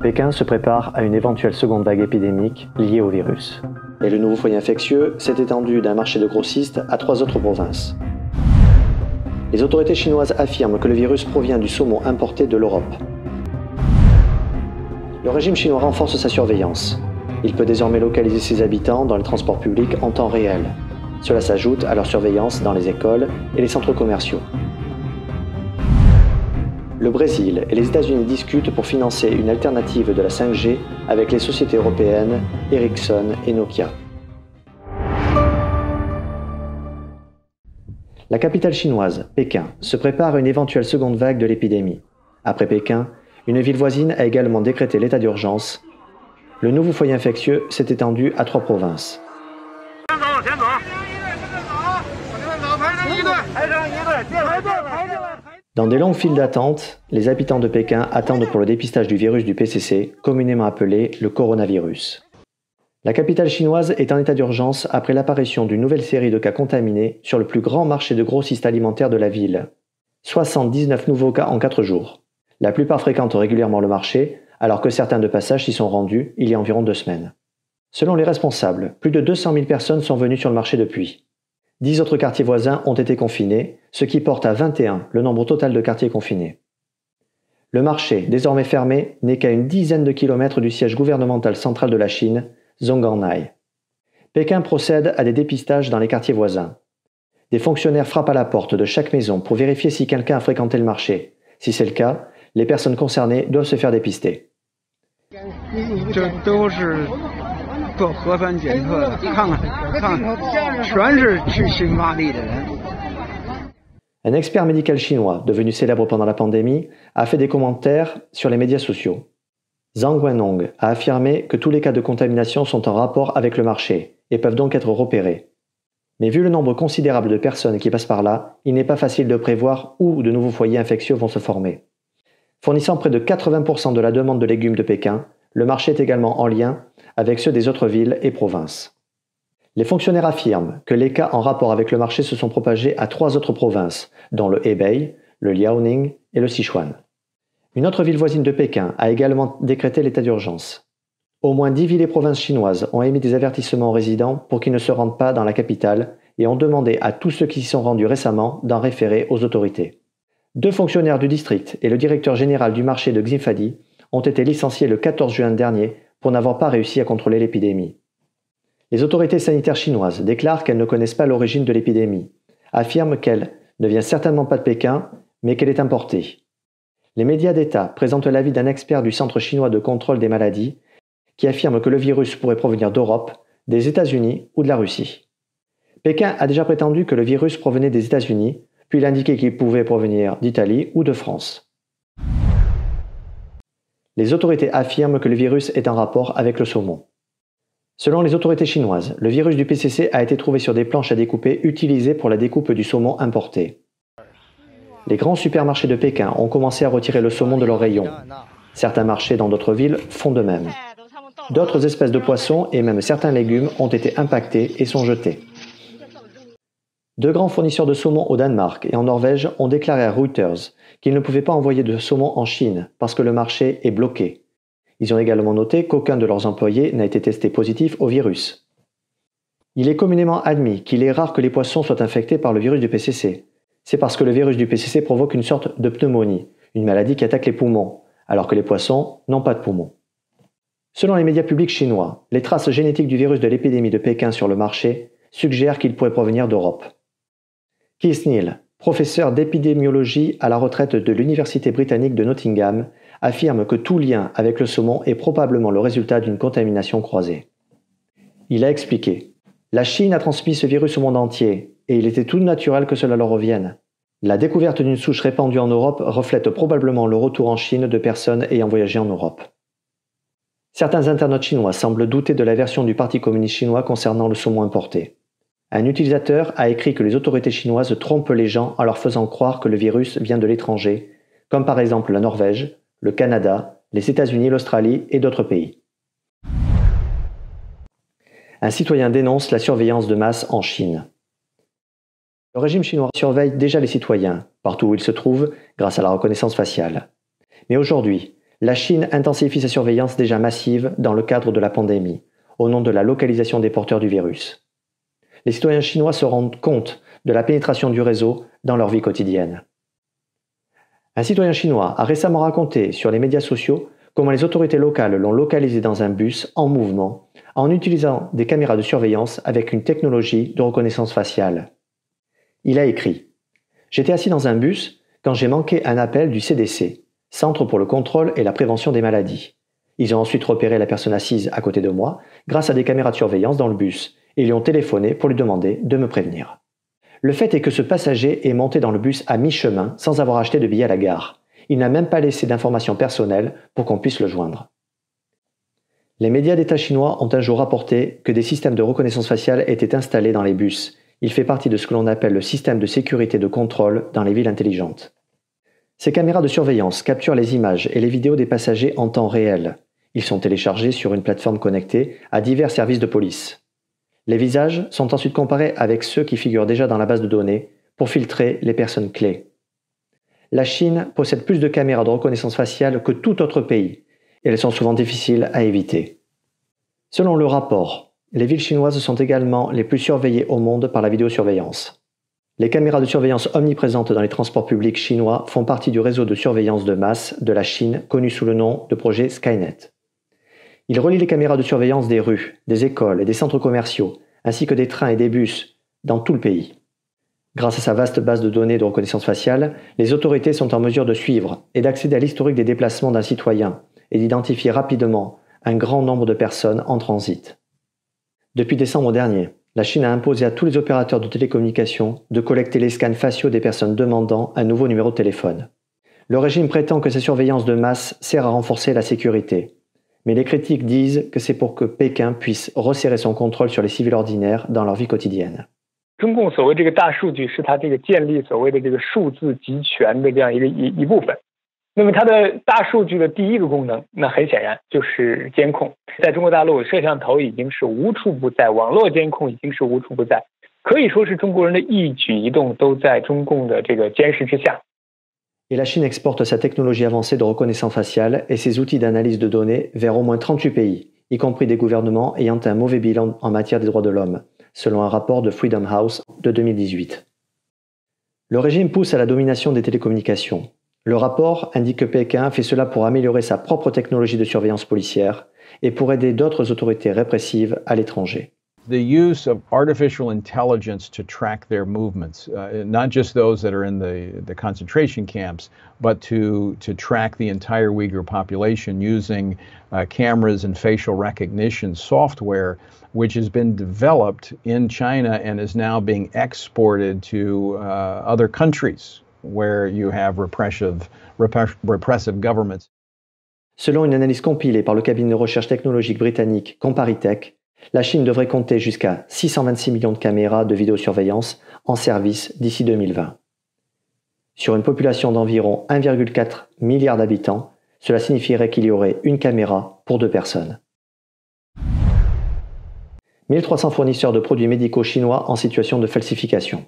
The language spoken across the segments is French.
Pékin se prépare à une éventuelle seconde vague épidémique liée au virus. Et le nouveau foyer infectieux s'est étendu d'un marché de grossistes à 3 autres provinces. Les autorités chinoises affirment que le virus provient du saumon importé de l'Europe. Le régime chinois renforce sa surveillance. Il peut désormais localiser ses habitants dans les transports publics en temps réel. Cela s'ajoute à leur surveillance dans les écoles et les centres commerciaux. Le Brésil et les États-Unis discutent pour financer une alternative de la 5G avec les sociétés européennes Ericsson et Nokia. La capitale chinoise, Pékin, se prépare à une éventuelle seconde vague de l'épidémie. Après Pékin, une ville voisine a également décrété l'état d'urgence. Le nouveau foyer infectieux s'est étendu à 3 provinces. Dans des longues files d'attente, les habitants de Pékin attendent pour le dépistage du virus du PCC, communément appelé le coronavirus. La capitale chinoise est en état d'urgence après l'apparition d'une nouvelle série de cas contaminés sur le plus grand marché de grossistes alimentaires de la ville. 79 nouveaux cas en 4 jours. La plupart fréquentent régulièrement le marché, alors que certains de passage s'y sont rendus il y a environ 2 semaines. Selon les responsables, plus de 200 000 personnes sont venues sur le marché depuis. 10 autres quartiers voisins ont été confinés, ce qui porte à 21 le nombre total de quartiers confinés. Le marché, désormais fermé, n'est qu'à une dizaine de kilomètres du siège gouvernemental central de la Chine, Zhongnanhai. Pékin procède à des dépistages dans les quartiers voisins. Des fonctionnaires frappent à la porte de chaque maison pour vérifier si quelqu'un a fréquenté le marché. Si c'est le cas, les personnes concernées doivent se faire dépister. Un expert médical chinois, devenu célèbre pendant la pandémie, a fait des commentaires sur les médias sociaux. Zhang Wenhong a affirmé que tous les cas de contamination sont en rapport avec le marché et peuvent donc être repérés. Mais vu le nombre considérable de personnes qui passent par là, il n'est pas facile de prévoir où de nouveaux foyers infectieux vont se former. Fournissant près de 80% de la demande de légumes de Pékin, le marché est également en lien avec ceux des autres villes et provinces. Les fonctionnaires affirment que les cas en rapport avec le marché se sont propagés à 3 autres provinces, dont le Hebei, le Liaoning et le Sichuan. Une autre ville voisine de Pékin a également décrété l'état d'urgence. Au moins 10 villes et provinces chinoises ont émis des avertissements aux résidents pour qu'ils ne se rendent pas dans la capitale et ont demandé à tous ceux qui s'y sont rendus récemment d'en référer aux autorités. 2 fonctionnaires du district et le directeur général du marché de Xinfadi ont été licenciés le 14 juin dernier pour n'avoir pas réussi à contrôler l'épidémie. Les autorités sanitaires chinoises déclarent qu'elles ne connaissent pas l'origine de l'épidémie, affirment qu'elle ne vient certainement pas de Pékin, mais qu'elle est importée. Les médias d'État présentent l'avis d'un expert du Centre chinois de contrôle des maladies qui affirme que le virus pourrait provenir d'Europe, des États-Unis ou de la Russie. Pékin a déjà prétendu que le virus provenait des États-Unis, puis il a indiqué qu'il pouvait provenir d'Italie ou de France. Les autorités affirment que le virus est en rapport avec le saumon. Selon les autorités chinoises, le virus du PCC a été trouvé sur des planches à découper utilisées pour la découpe du saumon importé. Les grands supermarchés de Pékin ont commencé à retirer le saumon de leurs rayons. Certains marchés dans d'autres villes font de même. D'autres espèces de poissons et même certains légumes ont été impactés et sont jetés. 2 grands fournisseurs de saumon au Danemark et en Norvège ont déclaré à Reuters qu'ils ne pouvaient pas envoyer de saumon en Chine parce que le marché est bloqué. Ils ont également noté qu'aucun de leurs employés n'a été testé positif au virus. Il est communément admis qu'il est rare que les poissons soient infectés par le virus du PCC. C'est parce que le virus du PCC provoque une sorte de pneumonie, une maladie qui attaque les poumons, alors que les poissons n'ont pas de poumons. Selon les médias publics chinois, les traces génétiques du virus de l'épidémie de Pékin sur le marché suggèrent qu'il pourrait provenir d'Europe. Keith Neal, professeur d'épidémiologie à la retraite de l'Université britannique de Nottingham, affirme que tout lien avec le saumon est probablement le résultat d'une contamination croisée. Il a expliqué « La Chine a transmis ce virus au monde entier, et il était tout naturel que cela leur revienne. La découverte d'une souche répandue en Europe reflète probablement le retour en Chine de personnes ayant voyagé en Europe. » Certains internautes chinois semblent douter de la version du Parti communiste chinois concernant le saumon importé. Un utilisateur a écrit que les autorités chinoises trompent les gens en leur faisant croire que le virus vient de l'étranger, comme par exemple la Norvège, le Canada, les États-Unis, l'Australie et d'autres pays. Un citoyen dénonce la surveillance de masse en Chine. Le régime chinois surveille déjà les citoyens, partout où ils se trouvent, grâce à la reconnaissance faciale. Mais aujourd'hui, La Chine intensifie sa surveillance déjà massive dans le cadre de la pandémie, au nom de la localisation des porteurs du virus. Les citoyens chinois se rendent compte de la pénétration du réseau dans leur vie quotidienne. Un citoyen chinois a récemment raconté sur les médias sociaux comment les autorités locales l'ont localisé dans un bus en mouvement en utilisant des caméras de surveillance avec une technologie de reconnaissance faciale. Il a écrit « J'étais assis dans un bus quand j'ai manqué un appel du CDC, Centre pour le contrôle et la prévention des maladies. Ils ont ensuite repéré la personne assise à côté de moi grâce à des caméras de surveillance dans le bus et lui ont téléphoné pour lui demander de me prévenir. Le fait est que ce passager est monté dans le bus à mi-chemin sans avoir acheté de billet à la gare. Il n'a même pas laissé d'informations personnelles pour qu'on puisse le joindre. » Les médias d'État chinois ont un jour rapporté que des systèmes de reconnaissance faciale étaient installés dans les bus. Il fait partie de ce que l'on appelle le système de sécurité de contrôle dans les villes intelligentes. Ces caméras de surveillance capturent les images et les vidéos des passagers en temps réel. Ils sont téléchargés sur une plateforme connectée à divers services de police. Les visages sont ensuite comparés avec ceux qui figurent déjà dans la base de données pour filtrer les personnes clés. La Chine possède plus de caméras de reconnaissance faciale que tout autre pays, et elles sont souvent difficiles à éviter. Selon le rapport, les villes chinoises sont également les plus surveillées au monde par la vidéosurveillance. Les caméras de surveillance omniprésentes dans les transports publics chinois font partie du réseau de surveillance de masse de la Chine connu sous le nom de projet Skynet. Il relie les caméras de surveillance des rues, des écoles et des centres commerciaux, ainsi que des trains et des bus, dans tout le pays. Grâce à sa vaste base de données de reconnaissance faciale, les autorités sont en mesure de suivre et d'accéder à l'historique des déplacements d'un citoyen et d'identifier rapidement un grand nombre de personnes en transit. Depuis décembre dernier, la Chine a imposé à tous les opérateurs de télécommunications de collecter les scans faciaux des personnes demandant un nouveau numéro de téléphone. Le régime prétend que cette surveillance de masse sert à renforcer la sécurité. Mais les critiques disent que c'est pour que Pékin puisse resserrer son contrôle sur les civils ordinaires dans leur vie quotidienne. 中共所谓这个大数据是它这个建立所谓的这个数字集权的这样一部分。那么它的大数据的第一个功能，那很显然就是监控。在中国大陆，摄像头已经是无处不在，网络监控已经是无处不在，可以说是中国人的一举一动都在中共的这个监视之下。 Et la Chine exporte sa technologie avancée de reconnaissance faciale et ses outils d'analyse de données vers au moins 38 pays, y compris des gouvernements ayant un mauvais bilan en matière des droits de l'homme, selon un rapport de Freedom House de 2018. Le régime pousse à la domination des télécommunications. Le rapport indique que Pékin fait cela pour améliorer sa propre technologie de surveillance policière et pour aider d'autres autorités répressives à l'étranger. The use of artificial intelligence to track their movements, not just those that are in the concentration camps, but to track the entire Uyghur population using cameras and facial recognition software, which has been developed in China and is now being exported to other countries where you have repressive governments. Selon une analyse compilée par le cabinet de recherche technologique britannique Comparitech, la Chine devrait compter jusqu'à 626 millions de caméras de vidéosurveillance en service d'ici 2020. Sur une population d'environ 1,4 milliard d'habitants, cela signifierait qu'il y aurait une caméra pour 2 personnes. 1300 fournisseurs de produits médicaux chinois en situation de falsification.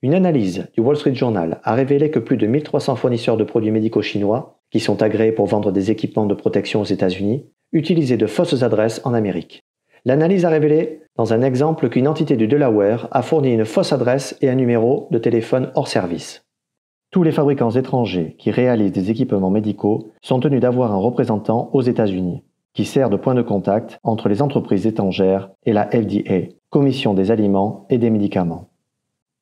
Une analyse du Wall Street Journal a révélé que plus de 1300 fournisseurs de produits médicaux chinois, qui sont agréés pour vendre des équipements de protection aux États-Unis, utilisaient de fausses adresses en Amérique. L'analyse a révélé, dans un exemple, qu'une entité du Delaware a fourni une fausse adresse et un numéro de téléphone hors service. Tous les fabricants étrangers qui réalisent des équipements médicaux sont tenus d'avoir un représentant aux États-Unis, qui sert de point de contact entre les entreprises étrangères et la FDA, Commission des aliments et des médicaments.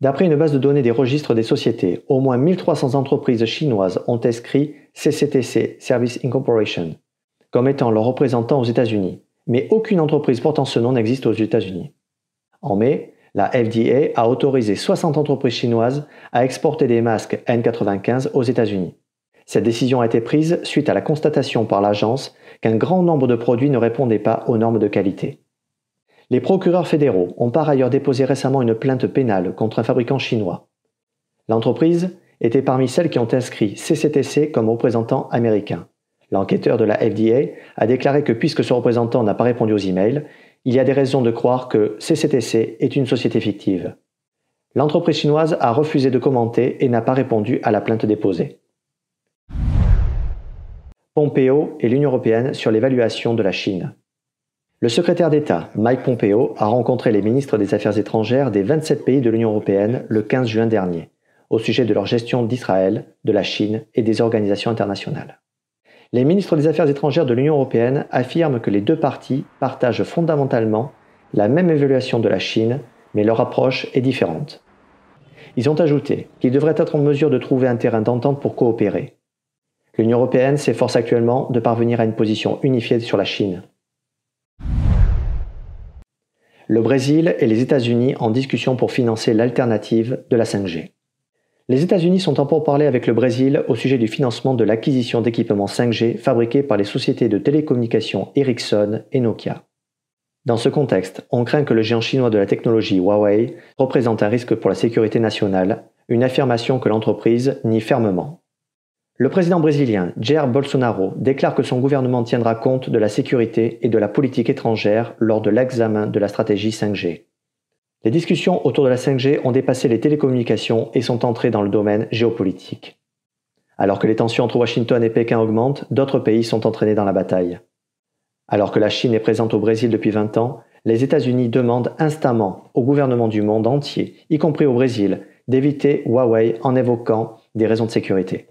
D'après une base de données des registres des sociétés, au moins 1300 entreprises chinoises ont inscrit CCTC Service Incorporation comme étant leur représentant aux États-Unis, mais aucune entreprise portant ce nom n'existe aux États-Unis. En mai, la FDA a autorisé 60 entreprises chinoises à exporter des masques N95 aux États-Unis. Cette décision a été prise suite à la constatation par l'agence qu'un grand nombre de produits ne répondaient pas aux normes de qualité. Les procureurs fédéraux ont par ailleurs déposé récemment une plainte pénale contre un fabricant chinois. L'entreprise était parmi celles qui ont inscrit CCTC comme représentant américain. L'enquêteur de la FDA a déclaré que puisque ce représentant n'a pas répondu aux emails, il y a des raisons de croire que CCTC est une société fictive. L'entreprise chinoise a refusé de commenter et n'a pas répondu à la plainte déposée. Pompeo et l'Union européenne sur l'évaluation de la Chine. Le secrétaire d'État, Mike Pompeo, a rencontré les ministres des Affaires étrangères des 27 pays de l'Union européenne le 15 juin dernier, au sujet de leur gestion d'Israël, de la Chine et des organisations internationales. Les ministres des Affaires étrangères de l'Union européenne affirment que les deux parties partagent fondamentalement la même évaluation de la Chine, mais leur approche est différente. Ils ont ajouté qu'ils devraient être en mesure de trouver un terrain d'entente pour coopérer. L'Union européenne s'efforce actuellement de parvenir à une position unifiée sur la Chine. Le Brésil et les États-Unis en discussion pour financer l'alternative de la 5G. Les États-Unis sont en pourparlers avec le Brésil au sujet du financement de l'acquisition d'équipements 5G fabriqués par les sociétés de télécommunications Ericsson et Nokia. Dans ce contexte, on craint que le géant chinois de la technologie Huawei représente un risque pour la sécurité nationale, une affirmation que l'entreprise nie fermement. Le président brésilien Jair Bolsonaro déclare que son gouvernement tiendra compte de la sécurité et de la politique étrangère lors de l'examen de la stratégie 5G. Les discussions autour de la 5G ont dépassé les télécommunications et sont entrées dans le domaine géopolitique. Alors que les tensions entre Washington et Pékin augmentent, d'autres pays sont entraînés dans la bataille. Alors que la Chine est présente au Brésil depuis 20 ans, les États-Unis demandent instamment aux gouvernements du monde entier, y compris au Brésil, d'éviter Huawei en évoquant des raisons de sécurité.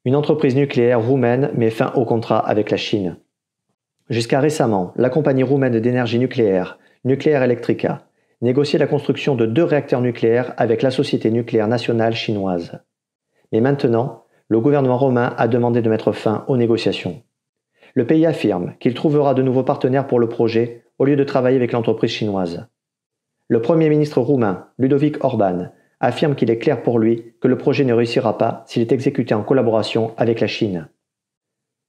Une entreprise nucléaire roumaine met fin au contrat avec la Chine. Jusqu'à récemment, la compagnie roumaine d'énergie nucléaire, Nuclear Electrica, négociait la construction de 2 réacteurs nucléaires avec la Société nucléaire nationale chinoise. Mais maintenant, le gouvernement roumain a demandé de mettre fin aux négociations. Le pays affirme qu'il trouvera de nouveaux partenaires pour le projet au lieu de travailler avec l'entreprise chinoise. Le Premier ministre roumain, Ludovic Orban, affirme qu'il est clair pour lui que le projet ne réussira pas s'il est exécuté en collaboration avec la Chine.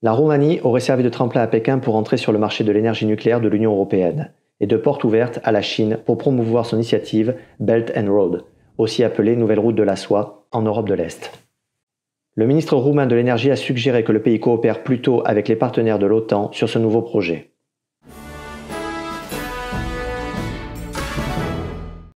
La Roumanie aurait servi de tremplin à Pékin pour entrer sur le marché de l'énergie nucléaire de l'Union européenne et de porte ouverte à la Chine pour promouvoir son initiative Belt and Road, aussi appelée Nouvelle Route de la Soie, en Europe de l'Est. Le ministre roumain de l'énergie a suggéré que le pays coopère plutôt avec les partenaires de l'OTAN sur ce nouveau projet.